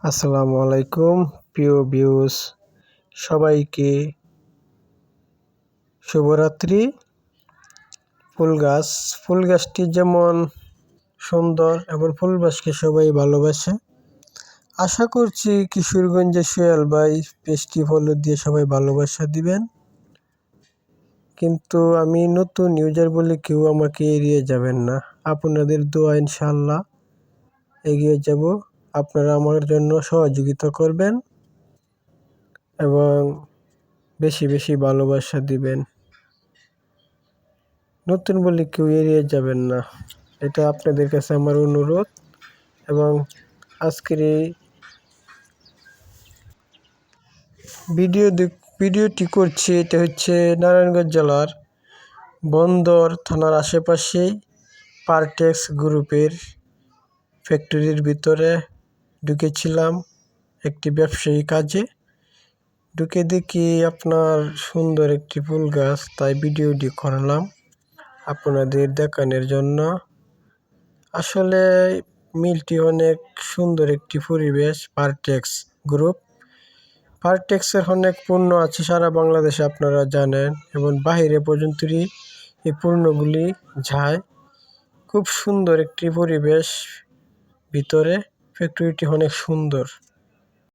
আসসালামু আলাইকুম প্রিয় ভিউস, সবাইকে শুভরাত্রি। ফুল গাছটি যেমন সুন্দর এবং ফুল গাছকে সবাই ভালোবাসে। আশা করছি কিশোরগঞ্জের সোহেল ভাই পেস্টি ফলো দিয়ে সবাই ভালোবাসা দিবেন। কিন্তু আমি নতুন ইউজার বলে কেউ আমাকে এড়িয়ে যাবেন না। আপনাদের দোয়া ইনশাআল্লাহ এগিয়ে যাব। আপনারা আমার জন্য সহযোগিতা করবেন এবং বেশি বেশি ভালোবাসা দিবেন। নতুন বলে কেউ এড়িয়ে যাবেন না, এটা আপনাদের কাছে আমার অনুরোধ। এবং আজকের এই ভিডিওটি করছি, এটা হচ্ছে নারায়ণগঞ্জ জেলার বন্দর থানার আশেপাশেই পারটেক্স গ্রুপের ফ্যাক্টরির ভিতরে ঢুকেছিলাম একটি ব্যবসায়ী কাজে। ঢুকে দেখি আপনার সুন্দর একটি ফুল গাছ, তাই ভিডিওটি করলাম আপনাদের দেখানোর জন্য। আসলে মিলটি অনেক সুন্দর একটি পরিবেশ। পারটেক্সের অনেক পণ্য আছে সারা বাংলাদেশে, আপনারা জানেন, এবং বাহিরে পর্যন্তই এই পণ্যগুলি যায়। খুব সুন্দর একটি পরিবেশ ভিতরে, ফ্যাক্টরিটি অনেক সুন্দর।